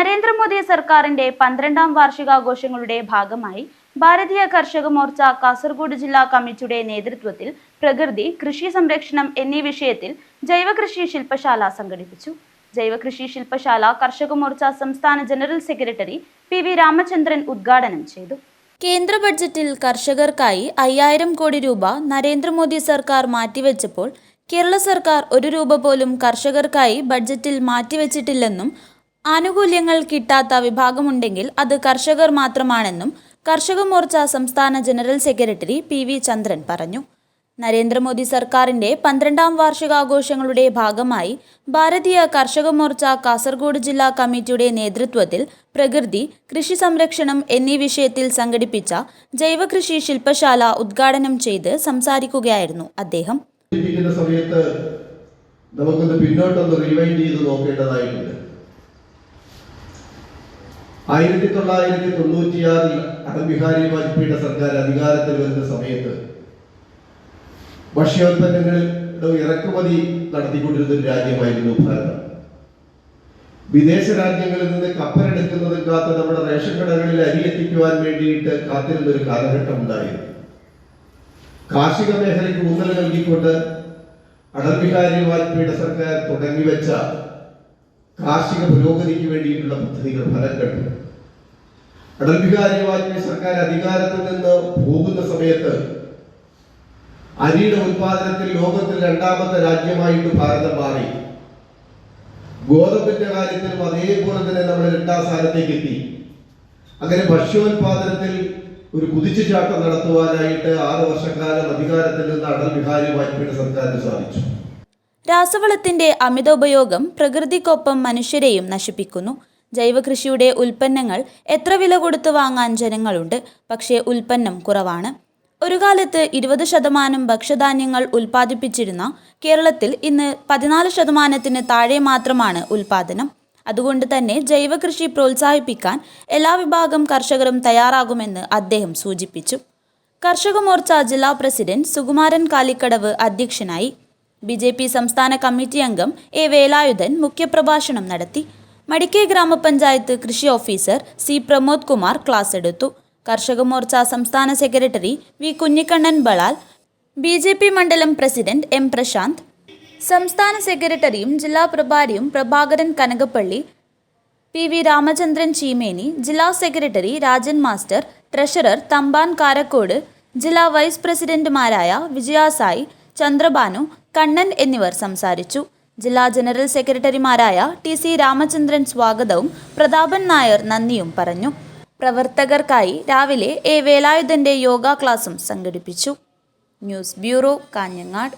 നരേന്ദ്രമോദി സർക്കാരിന്റെ 12ാം വാർഷികാഘോഷങ്ങളുടെ ഭാഗമായി ഭാരതീയ കർഷക മോർച്ച കാസർഗോഡ് ജില്ലാ കമ്മിറ്റിയുടെ നേതൃത്വത്തിൽ പ്രകൃതി, കൃഷി സംരക്ഷണം എന്നീ വിഷയത്തിൽ ജൈവകൃഷി ശില്പശാല സംഘടിപ്പിച്ചു. ജൈവകൃഷി ശില്പശാല കർഷക മോർച്ച സംസ്ഥാന ജനറൽ സെക്രട്ടറി പി.വി. രാമചന്ദ്രൻ ഉദ്ഘാടനം ചെയ്തു. കേന്ദ്ര ബഡ്ജറ്റിൽ കർഷകർക്കായി 5000 കോടി രൂപ നരേന്ദ്രമോദി സർക്കാർ മാറ്റിവെച്ചപ്പോൾ കേരള സർക്കാർ 1 രൂപ പോലും കർഷകർക്കായി ബഡ്ജറ്റിൽ മാറ്റിവെച്ചിട്ടില്ലെന്നും ആനുകൂല്യങ്ങൾ കിട്ടാത്ത വിഭാഗമുണ്ടെങ്കിൽ അത് കർഷകർ മാത്രമാണെന്നും കർഷക മോർച്ച സംസ്ഥാന ജനറൽ സെക്രട്ടറി പി.വി. ചന്ദ്രൻ പറഞ്ഞു. നരേന്ദ്രമോദി സർക്കാരിന്റെ 12ാം വാർഷികാഘോഷങ്ങളുടെ ഭാഗമായി ഭാരതീയ കർഷക മോർച്ച കാസർഗോഡ് ജില്ലാ കമ്മിറ്റിയുടെ നേതൃത്വത്തിൽ പ്രകൃതി, കൃഷി സംരക്ഷണം എന്നീ വിഷയത്തിൽ സംഘടിപ്പിച്ച ജൈവകൃഷി ശില്പശാല ഉദ്ഘാടനം ചെയ്ത് സംസാരിക്കുകയായിരുന്നു അദ്ദേഹം. നമുക്കൊന്ന് പിന്നോട്ടൊന്ന് റിവൈൻഡ് ചെയ്ത് നോക്കേണ്ടതായിട്ടുണ്ട്. 1996 അടൽ ബിഹാരി വാജ്പേയിയുടെ സർക്കാർ അധികാരത്തിൽ വരുന്ന സമയത്ത് ഭക്ഷ്യോൽപ്പന്നങ്ങളുടെ ഇറക്കുമതി നടത്തിക്കൊണ്ടിരുന്ന ഒരു രാജ്യമായിരുന്നു ഭാരതം. വിദേശ രാജ്യങ്ങളിൽ നിന്ന് കപ്പലെടുക്കുന്നത് കാത്ത് നമ്മുടെ റേഷൻ കടകളിൽ അരി എത്തിക്കുവാൻ വേണ്ടിയിട്ട് കാത്തിരുന്ന ഒരു കാലഘട്ടം ഉണ്ടായിരുന്നു. കാർഷിക മേഖലയ്ക്ക് ഊന്നൽ നൽകിക്കൊണ്ട് അടൽ ബിഹാരി വാജ്പേയിയുടെ സർക്കാർ തുടങ്ങിവെച്ച കാർഷിക പുരോഗതിക്ക് വേണ്ടിയിട്ടുള്ള പദ്ധതികൾ ഫലം കണ്ടു. അടൽ ബിഹാരി വാജ്പേയി സർക്കാർ അധികാരത്തിൽ നിന്ന് പോകുന്ന സമയത്ത് അരിയുടെ ഉത്പാദനത്തിൽ ലോകത്തിൽ 2ാമത്തെ രാജ്യമായിട്ട് ഭാരതം മാറി. ഗോതമ്പിന്റെ കാര്യത്തിലും അതേപോലെ തന്നെ നമ്മൾ 2ാം സ്ഥാനത്തേക്ക് എത്തി. അങ്ങനെ ഭക്ഷ്യോത്പാദനത്തിൽ ഒരു കുതിച്ചുചാട്ടം നടത്തുവാനായിട്ട് 6 വർഷക്കാലം അധികാരത്തിൽ നിന്ന് അടൽ ബിഹാരി വാജ്പേയിയുടെ സർക്കാരിന് സാധിച്ചു. രാസവളത്തിന്റെ അമിത ഉപയോഗം പ്രകൃതിക്കൊപ്പം മനുഷ്യരെയും നശിപ്പിക്കുന്നു. ജൈവകൃഷിയുടെ ഉൽപ്പന്നങ്ങൾ എത്ര വില കൊടുത്ത് വാങ്ങാൻ ജനങ്ങളുണ്ട്, പക്ഷേ ഉൽപ്പന്നം കുറവാണ്. ഒരു കാലത്ത് 20% ഭക്ഷ്യധാന്യങ്ങൾ ഉൽപ്പാദിപ്പിച്ചിരുന്ന കേരളത്തിൽ ഇന്ന് 14% താഴെ മാത്രമാണ് ഉൽപ്പാദനം. അതുകൊണ്ട് തന്നെ ജൈവകൃഷി പ്രോത്സാഹിപ്പിക്കാൻ എല്ലാ വിഭാഗം കർഷകരും തയ്യാറാകുമെന്ന് അദ്ദേഹം സൂചിപ്പിച്ചു. കർഷക മോർച്ച ജില്ലാ പ്രസിഡന്റ് സുകുമാരൻ കാലിക്കടവ് അധ്യക്ഷനായി. ബി.ജെ.പി. സംസ്ഥാന കമ്മിറ്റി അംഗം എ. വേലായുധൻ മുഖ്യപ്രഭാഷണം നടത്തി. മടിക്കൈ ഗ്രാമപഞ്ചായത്ത് കൃഷി officer C. Pramod Kumar class എടുത്തു. കർഷക മോർച്ച സംസ്ഥാന secretary V. Kunhikannan Balal, BJP. മണ്ഡലം പ്രസിഡന്റ് എം. പ്രശാന്ത്, സംസ്ഥാന സെക്രട്ടറിയും ജില്ലാ പ്രഭാരിയും പ്രഭാകരൻ കനകപ്പള്ളി, പി.വി. രാമചന്ദ്രൻ ചീമേനി, ജില്ലാ secretary Rajan master, treasurer Thampan Karakkode, ജില്ലാ വൈസ് പ്രസിഡന്റുമാരായ വിജയാസായി, ചന്ദ്രബാനു, കണ്ണൻ എന്നിവർ സംസാരിച്ചു. ജില്ലാ ജനറൽ സെക്രട്ടറിമാരായ ടി.സി. രാമചന്ദ്രൻ സ്വാഗതവും പ്രതാപൻ നായർ നന്ദിയും പറഞ്ഞു. പ്രവർത്തകർക്കായി രാവിലെ എ. വേലായുധന്റെ യോഗ ക്ലാസും സംഘടിപ്പിച്ചു. News bureau, Kanhangad.